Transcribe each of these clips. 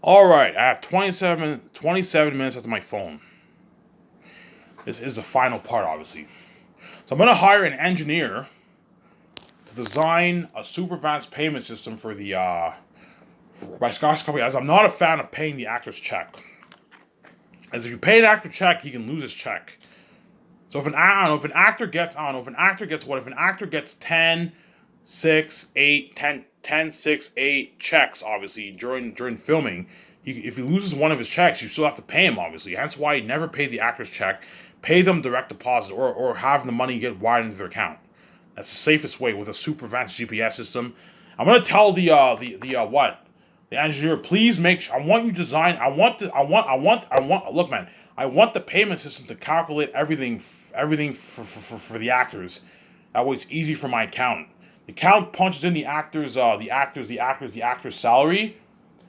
All right, I have 27 minutes after my phone. This is the final part, obviously. So I'm going to hire an engineer to design a super advanced payment system for the my Scottish company, as I'm not a fan of paying the actor's check. As if you pay an actor check, he can lose his check. So if an actor gets, I don't know, if an actor gets 10, 6, 8, 10, 10, 6, 8 checks, obviously, during filming, if he loses one of his checks, you still have to pay him, obviously. That's why you never pay the actor's check. Pay them direct deposit or have the money get wired into their account. That's the safest way with a super advanced GPS system. I'm gonna tell the engineer, please make sure. I want you to design. Look, man. I want the payment system to calculate everything for the actors. That way, it's easy for my accountant. The accountant punches in the actor's salary,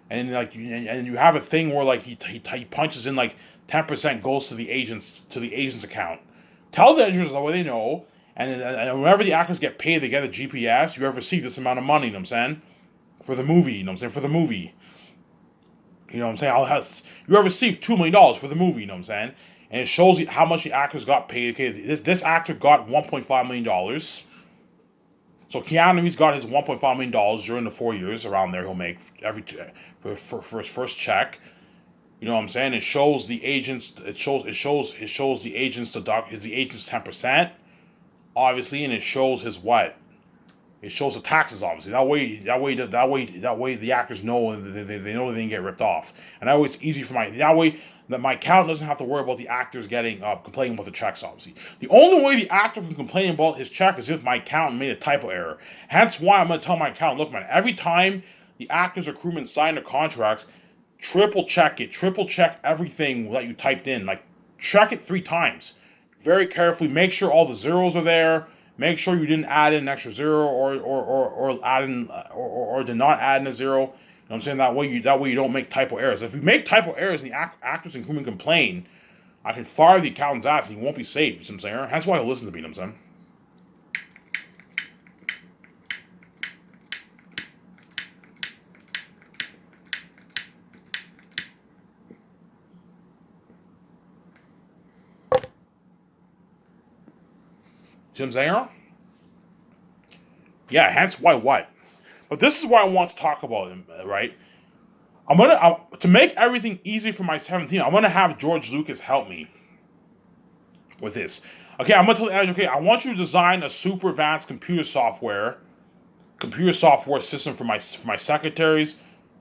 and and you have a thing where like he punches in like 10% goes to the agent's account. Tell the engineers that way they know. And whenever the actors get paid, they get a GPS. You have received this amount of money, you know what I'm saying? For the movie, you know what I'm saying? For the movie. You know what I'm saying? You have received $2 million for the movie, you know what I'm saying? And it shows you how much the actors got paid. Okay, this actor got $1.5 million. So Keanu Reeves got his $1.5 million during the 4 years around there. He'll make for his first check. You know what I'm saying? It shows the agents. It shows the agents deduct is the agent's 10%. Obviously, and it shows his what? It shows the taxes, obviously. That way, the actors know they know they didn't get ripped off, and that way it's easy for my accountant doesn't have to worry about the actors getting complaining about the checks. Obviously, the only way the actor can complain about his check is if my accountant made a typo error. Hence, why I'm going to tell my accountant, look, man, every time the actors or crewmen sign their contracts, triple check everything that you typed in, like check it 3 times. Very carefully. Make sure all the zeros are there. Make sure you didn't add in an extra zero or add in or did not add in a zero. You know what I'm saying? That way you don't make typo errors. If you make typo errors and the actors and crewmen complain, I can fire the accountant's ass and he won't be saved. You know what I'm saying? That's why he'll listen to me. You know what I'm saying? See what I'm saying? Yeah, hence why what? But this is what I want to talk about, right? To make everything easy for my 17. I'm gonna have George Lucas help me with this. Okay, I'm gonna tell the editor, okay, I want you to design a super advanced computer software system for my secretaries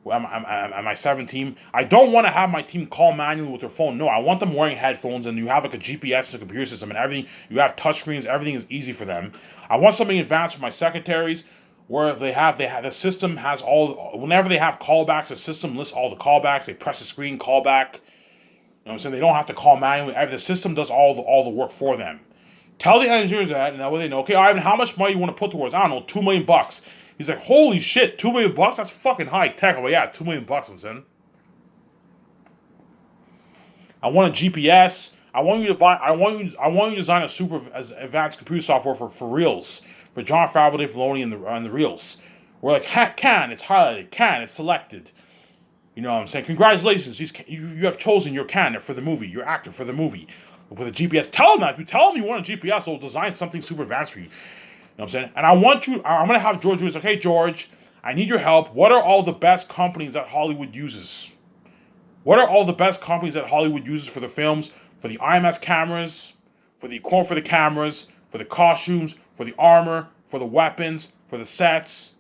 and my 7 team. I don't want to have my team call manually with their phone. No, I want them wearing headphones and you have like a GPS, a computer system, and everything. You have touchscreens. Everything is easy for them. I want something advanced for my secretaries where they have the system has all whenever they have callbacks, the system lists all the callbacks. They press the screen callback. You know what I'm saying? They don't have to call manually. The system does all the work for them. Tell the engineers that, and that way they know. Okay, Ivan, how much money you want to put towards? I don't know, $2 million. He's like, holy shit, $2 million? That's fucking high tech. I'm like, yeah, $2 million. I'm saying. I want a GPS. I want you to design a super advanced computer software for reels for Jon Favreau, Dave Filoni, and the reels. We're like, can it's highlighted, can it's selected. You know what I'm saying? Congratulations, you have chosen your candidate for the movie, your actor for the movie with a GPS. Tell them that. If you tell them you want a GPS, they'll design something super advanced for you. You know what I'm saying? And I'm going to have George do this. Okay, George, I need your help. What are all the best companies that Hollywood uses? What are all the best companies that Hollywood uses for the films? For the IMAX cameras, for the equipment for the cameras, for the costumes, for the armor, for the weapons, for the sets.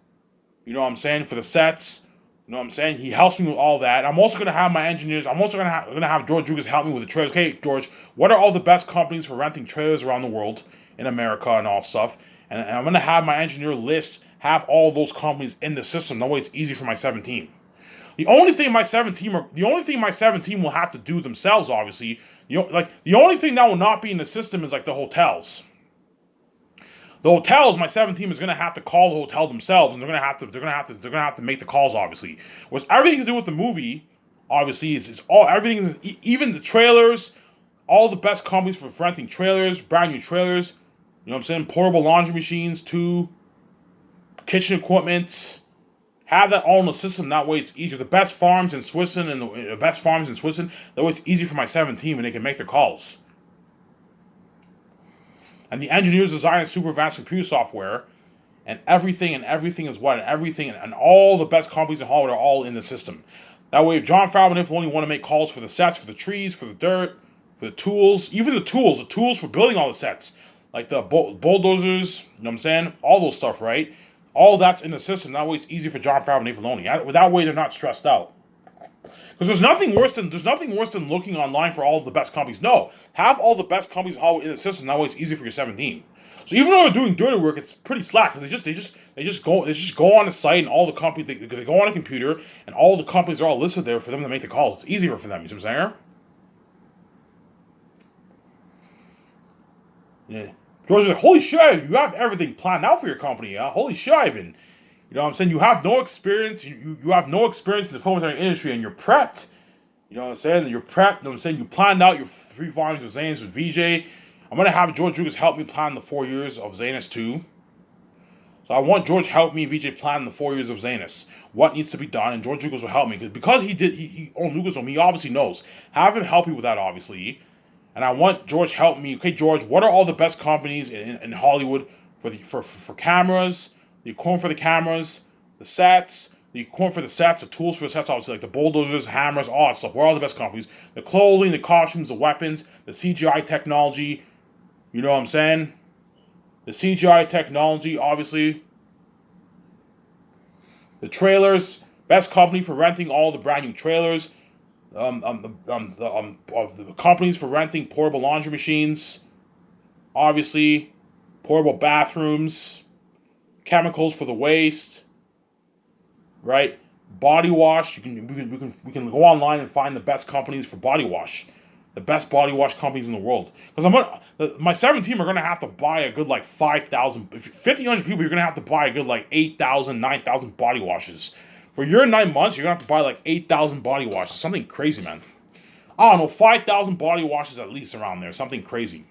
You know what I'm saying? For the sets. You know what I'm saying? He helps me with all that. I'm also going to have my engineers. I'm also going to have George Lucas help me with the trailers. Okay, George, what are all the best companies for renting trailers around the world in America and all stuff? And I'm going to have my engineer have all those companies in the system. That way it's easy for my 17. The only thing my 17 will have to do themselves, obviously, the only thing that will not be in the system is like the hotels. The hotels, my 17 is going to have to call the hotel themselves, and they're going to have to make the calls, obviously. Whereas everything to do with the movie, obviously, is all everything, even the trailers, all the best companies for renting trailers, brand new trailers. You know what I'm saying? Portable laundry machines, too, kitchen equipment, Have that all in the system. That way it's easier. The best farms in Switzerland and the best farms in Switzerland. That way it's easy for my 7 team and they can make their calls. And the engineers design super advanced computer software, and everything is what? And everything and all the best companies in Hollywood are all in the system. That way, if John Favreau and if only want to make calls for the sets, for the trees, for the dirt, for the tools, even the tools for building all the sets, like the bulldozers, you know what I'm saying? All those stuff, right? All that's in the system. That way, it's easy for John Favreau and Dave Filoni. That way, they're not stressed out. Because there's nothing worse than looking online for all of the best companies. No, have all the best companies in the system. That way, it's easy for your 17. So even though they're doing dirty work, it's pretty slack because they just go on the site and all the companies they go on a computer and all the companies are all listed there for them to make the calls. It's easier for them. You see what I'm saying? Yeah. George is like, holy shit, you have everything planned out for your company. Holy shit, Ivan. You know what I'm saying? You have no experience. You have no experience in the film industry, and you're prepped. You know what I'm saying? You're prepped. You know what I'm saying? You planned out your 3 volumes of Zanus with VJ. I'm going to have George Lucas help me plan the 4 years of Zanus 2. So I want George help me, VJ, plan the 4 years of Zanus. What needs to be done, and George Lucas will help me. Because he owned Lucasfilm, he obviously knows. Have him help me with that, obviously. And I want George help me. Okay, George, what are all the best companies in Hollywood for cameras, the equipment for the cameras, the sets, the equipment for the sets, the tools for the sets, obviously, like the bulldozers, hammers, all that stuff. Where are all the best companies? The clothing, the costumes, the weapons, the CGI technology. You know what I'm saying? The CGI technology, obviously. The trailers, best company for renting all the brand new trailers. The companies for renting portable laundry machines. Obviously, portable bathrooms, chemicals for the waste. Right? Body wash. We can go online and find the best companies for body wash. The best body wash companies in the world. Because my 7 team are going to have to buy a good like 5,000, 1,500 people, you're going to have to buy a good like 8,000, 9,000 body washes. For your 9 months, you're going to have to buy like 8,000 body washes. Something crazy, man. I don't know, 5,000 body washes at least around there. Something crazy.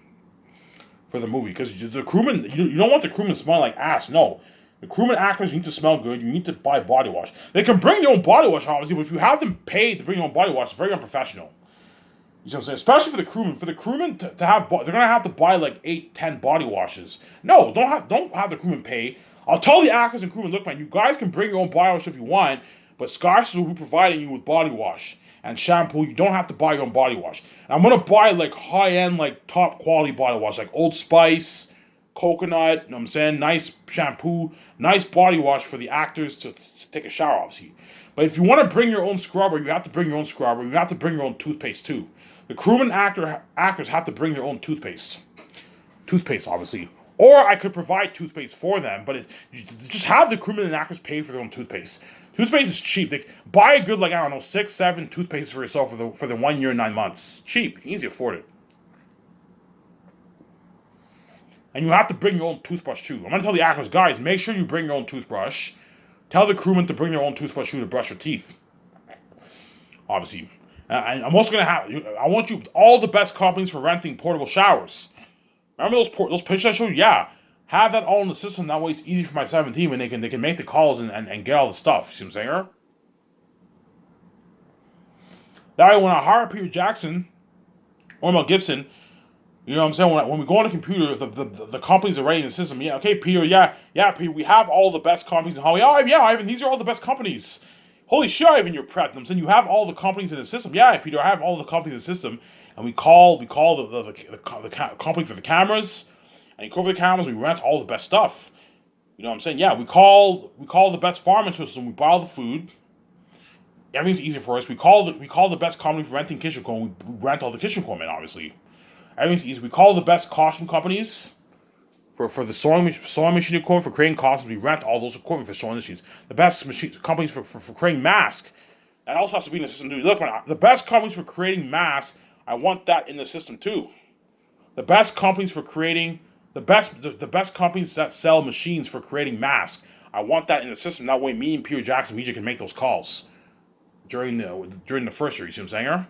For the movie. Because the crewmen, you don't want the crewmen smelling like ass. No. The crewmen actors need to smell good. You need to buy body wash. They can bring their own body wash, obviously, but if you have them paid to bring their own body wash, it's very unprofessional. You know what I'm saying? Especially for the crewmen. For the crewmen to have, they're gonna have to buy like 8, 10 body washes. No, don't have the crewmen pay. I'll tell the actors and crewmen, look, man, you guys can bring your own body wash if you want, but Scotch will be providing you with body wash and shampoo. You don't have to buy your own body wash. And I'm gonna buy like high end, like top quality body wash, like Old Spice, coconut. You know what I'm saying? Nice shampoo, nice body wash for the actors to take a shower, obviously. But if you want to bring your own scrubber, you have to bring your own scrubber. You have to bring your own toothpaste too. The crewmen actors have to bring their own toothpaste. Toothpaste, obviously. Or I could provide toothpaste for them, but just have the crewmen and actors pay for their own toothpaste. Toothpaste is cheap. They buy a good, like, I don't know, 6, 7 toothpastes for yourself for the 1 year and 9 months. Cheap. You can easily afford it. And you have to bring your own toothbrush too. I'm going to tell the actors, guys, make sure you bring your own toothbrush. Tell the crewmen to bring their own toothbrush too to brush your teeth. Obviously. And I'm also I want you, all the best companies for renting portable showers. Remember those pictures I showed you? Yeah. Have that all in the system. That way it's easy for my 17 and they can make the calls and get all the stuff. You see what I'm saying? That way when I hire Peter Jackson or Mel Gibson, you know what I'm saying? When we go on a computer, the companies are ready in the system. Yeah, okay, Peter, Peter, we have all the best companies in Hollywood. Yeah, Ivan, these are all the best companies. Holy shit, Ivan, you're prepped. I'm saying you have all the companies in the system. Yeah, Peter, I have all the companies in the system. And we call the company for the cameras. And you cover the cameras, we rent all the best stuff. You know what I'm saying? Yeah, we call the best farming system, we buy all the food. Everything's easy for us. We call the best company for renting kitchen equipment. We rent all the kitchen equipment, obviously. Everything's easy. We call the best costume companies for the sewing machine equipment for creating costumes. We rent all those equipment for sewing machines. The best companies for creating masks. That also has to be in the system too. Look, the best companies for creating masks. I want that in the system too. The best companies for creating the best companies that sell machines for creating masks. I want that in the system. That way, me and Peter Jackson, we can make those calls during the first year. You see what I'm saying here?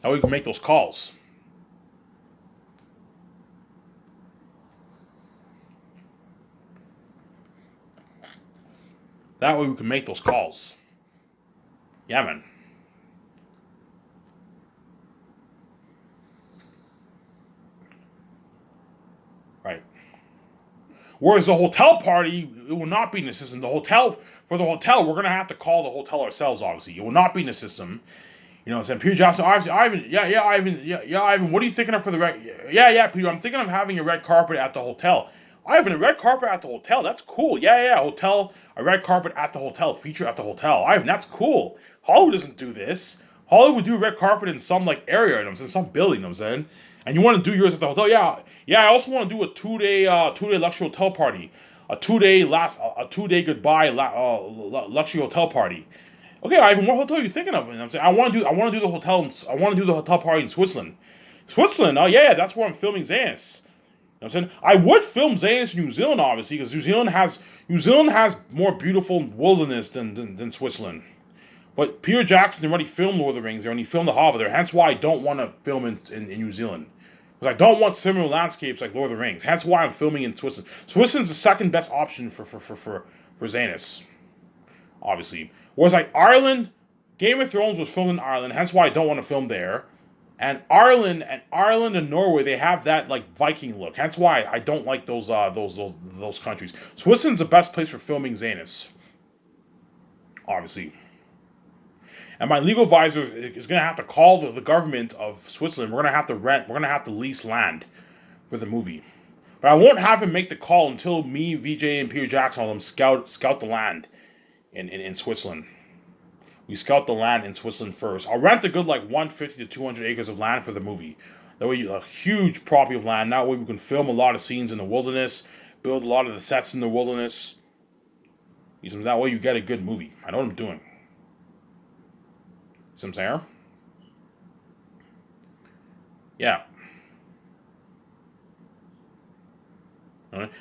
That way we can make those calls. That way we can make those calls. Yeah, man. Right. Whereas the hotel party, it will not be in the system. For the hotel, we're gonna have to call the hotel ourselves. Obviously, it will not be in the system. You know what I'm saying? Peter Johnson, obviously, Ivan, Ivan, what are you thinking of for the red? Yeah, Peter, I'm thinking of having a red carpet at the hotel. Ivan, a red carpet at the hotel, that's cool. A red carpet at the hotel, feature at the hotel. Ivan, that's cool. Hollywood doesn't do this. Hollywood do a red carpet in some like area, you know what I'm saying, some building, you know what I'm saying? And you want to do yours at the hotel? Yeah. I also want to do a 2 day luxury hotel party, a 2 day goodbye luxury hotel party. Okay, Ivan, what hotel are you thinking of? And I'm saying I want to do the hotel. I want to do the hotel party in Switzerland. Switzerland, oh yeah, that's where I'm filming Zanus. You know what I'm saying? I would film Zanus in New Zealand, obviously, because New Zealand has more beautiful wilderness than Switzerland. But Peter Jackson already filmed Lord of the Rings there, and he filmed The Hobbit there. Hence why I don't want to film in New Zealand. Because I don't want similar landscapes like Lord of the Rings. Hence why I'm filming in Switzerland. Switzerland's the second best option for Zanus, obviously. Whereas like Ireland, Game of Thrones was filmed in Ireland, hence why I don't want to film there. And Ireland and Norway, they have that like Viking look. Hence why I don't like those countries. Switzerland's the best place for filming Zanus, obviously. And my legal advisor is going to have to call the government of Switzerland. We're going to have to rent. We're going to have to lease land for the movie. But I won't have him make the call until me, VJ, and Peter Jackson all them scout the land in Switzerland. We scout the land in Switzerland first. I'll rent a good like 150 to 200 acres of land for the movie. That way, a huge property of land. That way, we can film a lot of scenes in the wilderness, build a lot of the sets in the wilderness. That way, you get a good movie. I know what I'm doing. See what I'm saying? Yeah.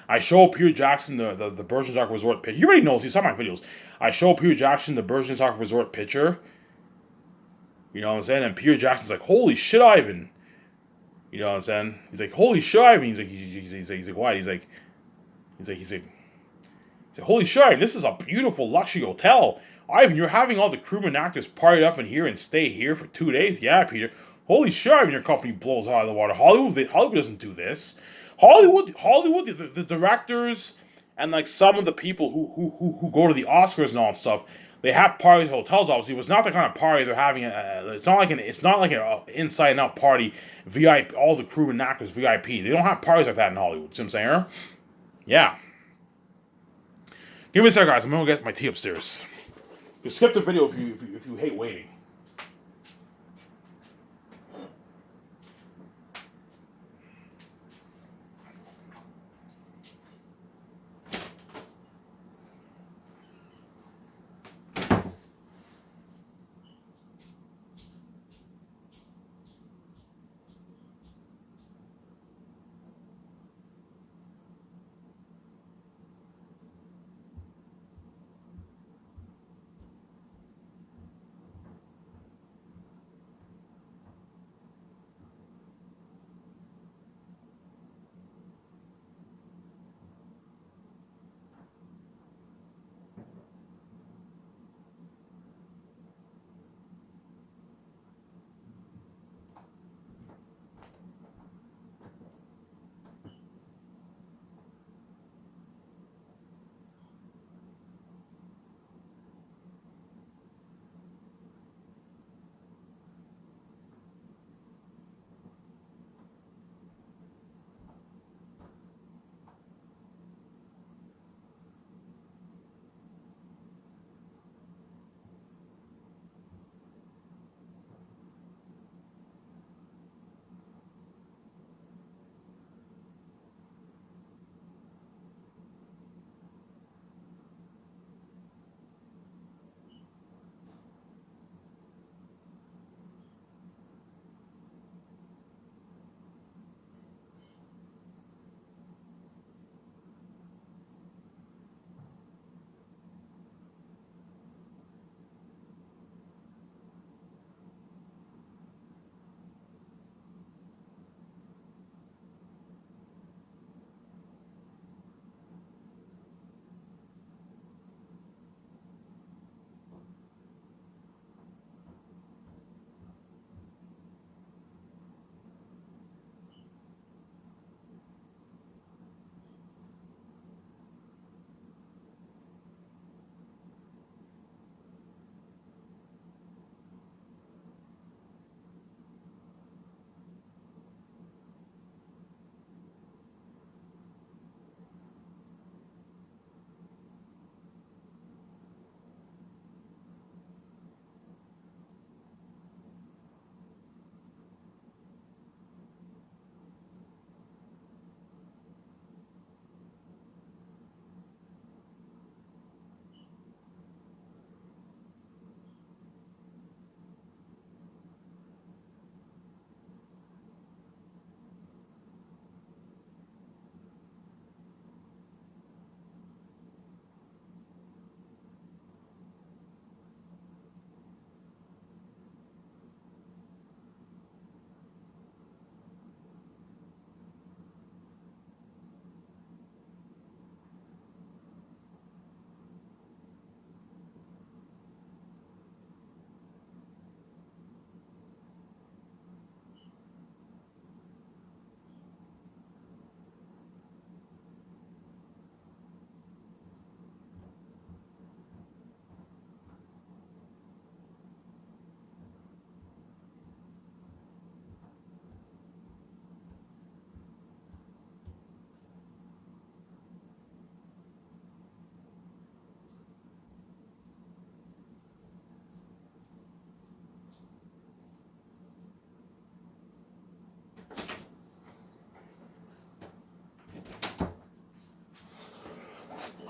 I show Peter Jackson the Bergenzark Resort picture. He already knows. He saw my videos. I show Peter Jackson the Bergenzark Resort picture. You know what I'm saying? And Peter Jackson's like, "Holy shit, Ivan!" You know what I'm saying? He's like, "Holy shit, Ivan!" He's like, "What?" He's like, "Holy shit, Ivan, this is a beautiful luxury hotel. Ivan, you're having all the crewmen actors party up in here and stay here for 2 days? Yeah, Peter. Holy shit, Ivan, your company blows out of the water. Hollywood doesn't do this. Hollywood, the directors and like some of the people who go to the Oscars and all that stuff, they have parties at hotels. Obviously, it's not the kind of party they're having. It's not like an inside and out party. VIP, all the crew and actors VIP. They don't have parties like that in Hollywood. See what I'm saying? Yeah. Give me a second, guys. I'm gonna get my tea upstairs. You skip the video if you hate waiting.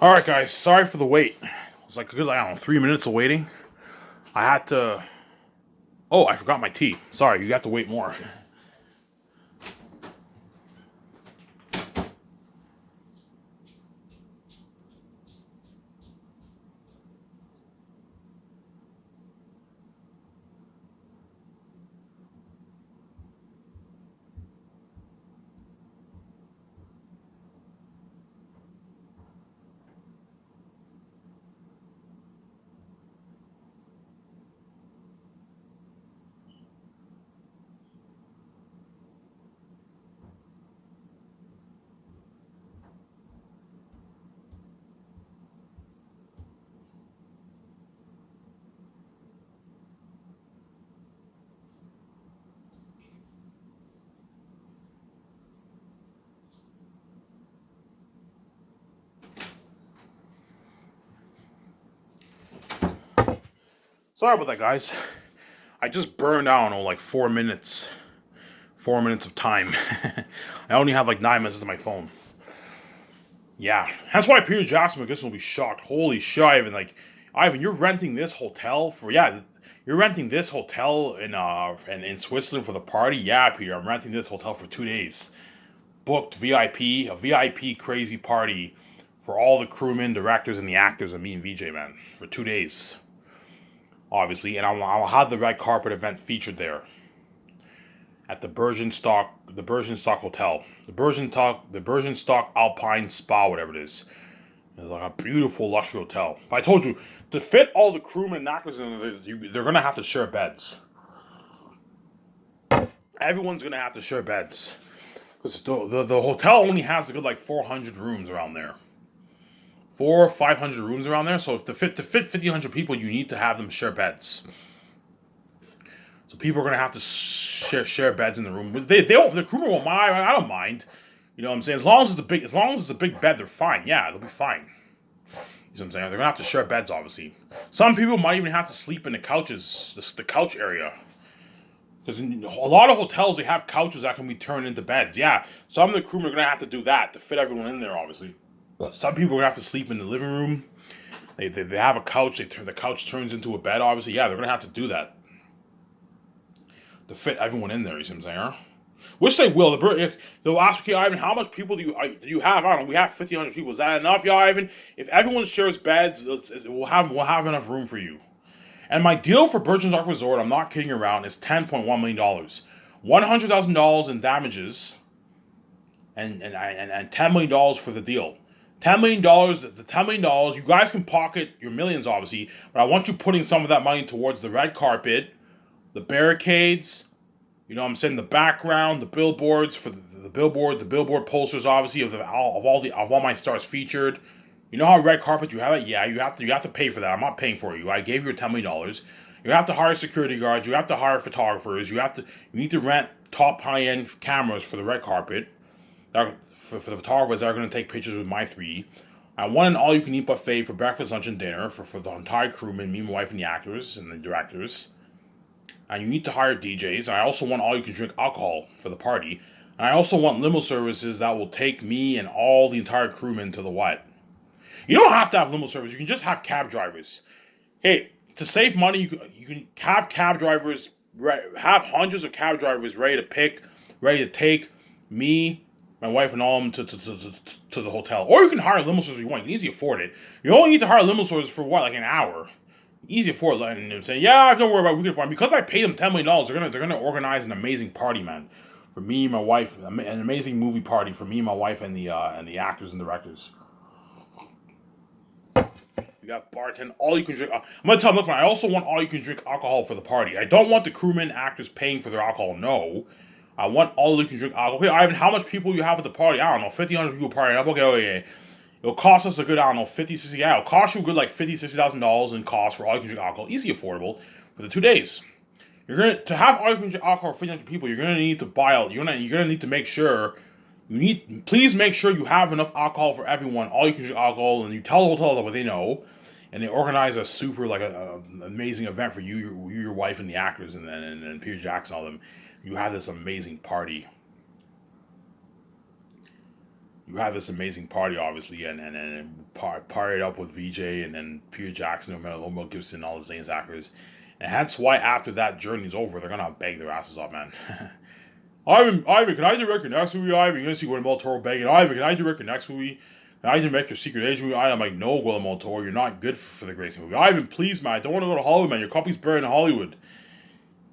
All right, guys. Sorry for the wait. It was like a good, I don't know, 3 minutes of waiting. I had to. Oh, I forgot my tea. Sorry, you got to wait more. Sorry about that, guys. I just burned out on like 4 minutes. 4 minutes of time. I only have like 9 minutes on my phone. Yeah, that's why Peter Jackson McGiston will be shocked. Holy shit, Ivan! Like, Ivan, you're renting this hotel for you're renting this hotel in Switzerland for the party. Yeah, Peter, I'm renting this hotel for 2 days. Booked VIP, a VIP crazy party for all the crewmen, directors, and the actors, and me and VJ, man, for 2 days. Obviously, and I'll have the red carpet event featured there at the Bergenstock Hotel, the Bergenstock Alpine Spa, whatever it is. It's like a beautiful luxury hotel. But I told you, to fit all the crewmen and actors in there, they're gonna have to share beds. Everyone's gonna have to share beds because the hotel only has a good like 400 rooms around there. 400 or 500 rooms around there. So if to fit 1,500 people, you need to have them share beds. So people are gonna have to share beds in the room. The crewmen won't mind. I don't mind. You know what I'm saying? As long as it's a big bed, they're fine. Yeah, they'll be fine. You know what I'm saying? They're gonna have to share beds, obviously. Some people might even have to sleep in the couches, the couch area. Because in a lot of hotels, they have couches that can be turned into beds. Yeah, some of the crewmen are gonna have to do that to fit everyone in there, obviously. Some people are gonna have to sleep in the living room. They have a couch. The couch turns into a bed. Obviously, yeah, they're gonna have to do that to fit everyone in there. You see what I'm saying? Huh? Which they will. They'll ask you, Ivan, how much people do you have? I don't know. We have 1,500 people. Is that enough, yeah, Ivan? If everyone shares beds, we'll have enough room for you. And my deal for Bergenstock Resort, I'm not kidding around, is $10.1 million, $100,000 in damages, and $10 million for the deal. $10 million. The $10 million. You guys can pocket your millions, obviously, but I want you putting some of that money towards the red carpet, the barricades. You know what I'm saying? The background, the billboards for the billboard posters, obviously of all my stars featured. You know how red carpet you have it? Yeah, you have to pay for that. I'm not paying for you. I gave you $10 million. You have to hire security guards. You have to hire photographers. You need to rent top high end cameras for the red carpet. For the photographers that are going to take pictures with my 3D. I want an all you can eat buffet for breakfast, lunch, and dinner for the entire crewmen, me, my wife, and the actors and the directors. And you need to hire DJs. And I also want all you can drink alcohol for the party. And I also want limo services that will take me and all the entire crewmen to the what? You don't have to have limo service. You can just have cab drivers. Hey, to save money, you can have cab drivers, have hundreds of cab drivers ready to take me, my wife, and all of them to the hotel. Or you can hire limo service if you want. You can easily afford it. You only need to hire limo service for what, like an hour. Easy afford it. And saying, yeah, I have no worry about it. We can afford it. Because I paid them $10 million, they're gonna organize an amazing party, man. For me, my wife, an amazing movie party for me, my wife, and the actors and directors. You got bartend, all you can drink. I'm gonna tell them, look, man, I also want all you can drink alcohol for the party. I don't want the crewmen, actors paying for their alcohol. No, I want all you can drink alcohol. Okay, Ivan, how much people you have at the party? I don't know, 1,500 people partying up. Okay. It'll cost us a good, I don't know, 50, 60, yeah, it'll cost you a good like $50,000, $60,000 in cost for all you can drink alcohol. Easy affordable for the 2 days. To have all you can drink alcohol for 1,500 people, you're gonna need to buy out. You're gonna need to make sure. Please make sure you have enough alcohol for everyone. All you can drink alcohol, and you tell the hotel that what they know, and they organize a super like a amazing event for you, your wife, and the actors, and Peter Jackson, all them. You have this amazing party. you have this amazing party, obviously, and party it up with VJ and then Peter Jackson, Mel Gibson, all the Zane's actors. And that's why after that journey's over, they're gonna beg their asses off, man. Ivan, can I direct your next movie, Ivan? You're gonna see Guillermo del Toro begging, Ivan, can I direct your next movie? Can I direct your Secret Agent movie? I'm like, no, Guillermo del Toro, you're not good for the Gracie movie. Ivan, please, man, I don't want to go to Hollywood, man. Your company's buried in Hollywood.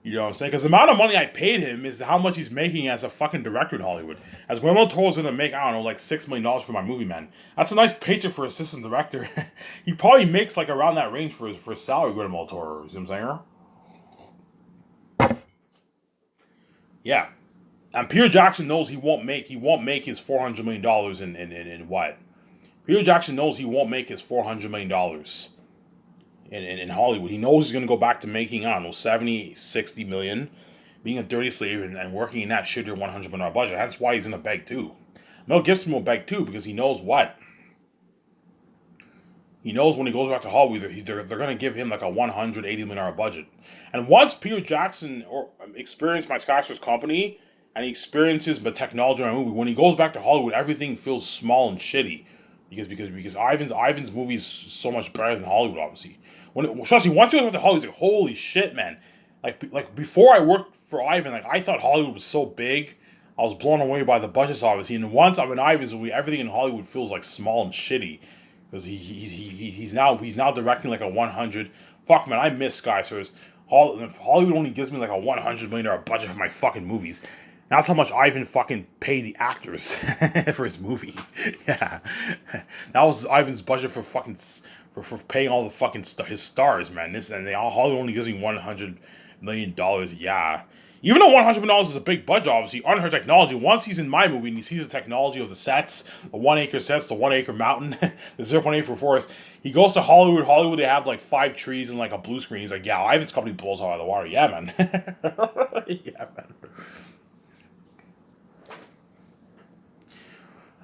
You know what I'm saying? Because the amount of money I paid him is how much he's making as a fucking director in Hollywood. As Guillermo del Toro's gonna make, I don't know, like $6 million for my movie, man. That's a nice paycheck for assistant director. He probably makes like around that range for his salary, Guillermo del Toro. You see what I'm saying? Yeah. And Peter Jackson knows he won't make his $400 million in what? Peter Jackson knows he won't make his $400 million in Hollywood. He knows he's going to go back to making, I don't know, 70, 60 million, being a dirty slave and working in that shittier $100 million budget. That's why he's going to beg too. Mel Gibson will beg too because he knows what? He knows when he goes back to Hollywood, they're going to give him like a $180 million budget. And once Peter Jackson experienced my Skyscraper's company, and he experiences the technology in my movie, when he goes back to Hollywood, everything feels small and shitty. Because Ivan's movie is so much better than Hollywood, obviously. Especially once he goes back to Hollywood, he's like, holy shit, man. Like before I worked for Ivan, like I thought Hollywood was so big. I was blown away by the budgets, obviously. And once I'm in Ivan's movie, everything in Hollywood feels like small and shitty. Because he's now directing like a 100. Fuck, man, I miss Skyscrapers. Hollywood only gives me like a $100 million budget for my fucking movies. That's how much Ivan fucking paid the actors for his movie. Yeah, that was Ivan's budget for fucking for paying all the fucking his stars, man. Hollywood only gives me $100 million. Yeah, even though $100 million is a big budget, obviously on her technology. Once he's in my movie and he sees the technology of the sets, the 1 acre sets, the 1 acre mountain, the 0.8 acre forest. He goes to Hollywood. Hollywood, they have like 5 trees and like a blue screen. He's like, yeah, Ivan's company blows out of the water. Yeah, man. Yeah, man.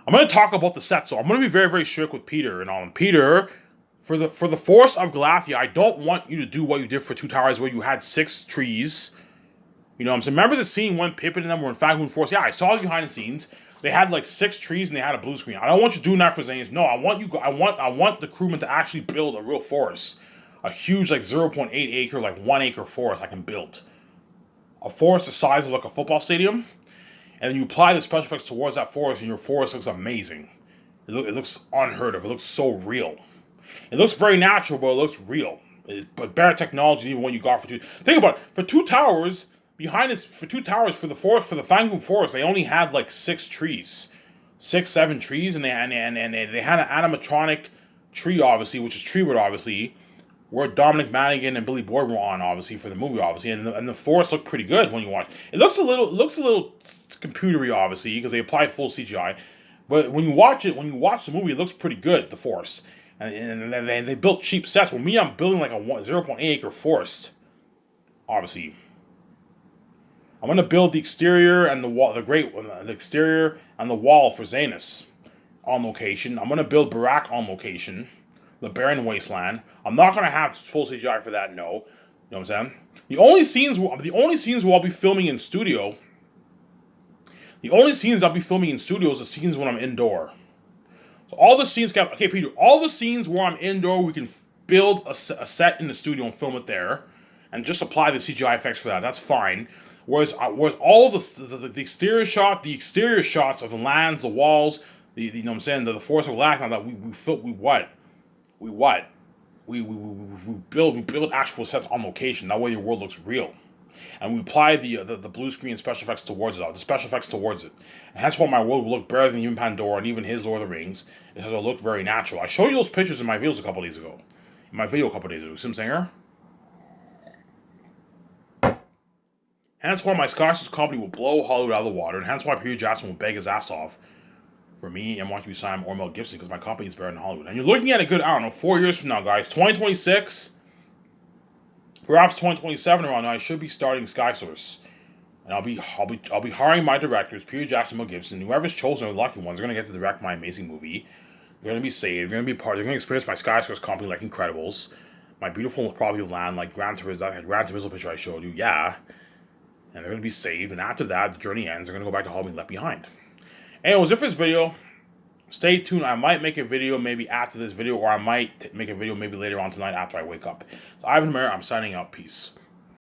I'm going to talk about the set, so I'm going to be very, very strict with Peter and all. Peter, for the Forest of Galathea, I don't want you to do what you did for Two Towers, where you had 6 trees. You know what I'm saying? Remember the scene when Pippin and them were in Fanggoon Forest? Yeah, I saw it behind the scenes. They had like 6 trees and they had a blue screen. I don't want you doing that for Zanes. No, I want the crewmen to actually build a real forest, a huge like 0.8 acre, like 1 acre forest I can build. A forest the size of like a football stadium. And then you apply the special effects towards that forest, and your forest looks amazing. It looks unheard of. It looks so real. It looks very natural, but it looks real. But better technology than even what you got for 2. Think about it. For 2 towers, for 2 towers for the Fanggoon Forest, they only had like 6 trees, 6, 7 trees, and they had an animatronic tree, obviously, which is Treewood, obviously, where Dominic Monaghan and Billy Boyd were on, obviously, for the movie, obviously, and the forest looked pretty good when you watch. It looks a little computery, obviously, because they applied full CGI, but when you watch the movie, it looks pretty good, the forest, and they built cheap sets. Well, I'm building like a 0.8 acre forest, obviously. I'm gonna build the exterior and the exterior and the wall for Zanus on location. I'm gonna build Barak on location. The barren wasteland. I'm not gonna have full CGI for that. No, you know what I'm saying. The only scenes where I'll be filming in studio. The only scenes I'll be filming in studio is the scenes when I'm indoor. So all the scenes, okay, Peter. All the scenes where I'm indoor, we can build a set in the studio and film it there, and just apply the CGI effects for that. That's fine. Whereas all the exterior shots of the lands, the walls, you know what I'm saying, the forest of Lack, that we build actual sets on location. That way your world looks real, and we apply the blue screen special effects towards it. And that's why my world will look better than even Pandora and even his Lord of the Rings. It has to look very natural. I showed you those pictures in my videos a couple days ago. See what I'm saying? Hence why my Scottish company will blow Hollywood out of the water, and hence why Peter Jackson will beg his ass off for me and want to be signed or Mel Gibson, because my company is better than Hollywood. And you're looking at a good, 4 years from now, guys. 2026, perhaps 2027 around now, I should be starting SkySource. And I'll be hiring my directors, Peter Jackson, Mel Gibson. Whoever's chosen are the lucky ones. They're going to get to direct my amazing movie. They're going to be saved. They're going to experience my SkySource company like Incredibles. My beautiful property of land like Gran Turismo picture I showed you. Yeah. And they're going to be saved. And after that, the journey ends. They're going to go back to Hollywood and left behind. Anyways, if this video, Stay tuned. I might make a video maybe after this video, or I might make a video maybe later on tonight after I wake up. So Ivan Mara, I'm signing out. Peace.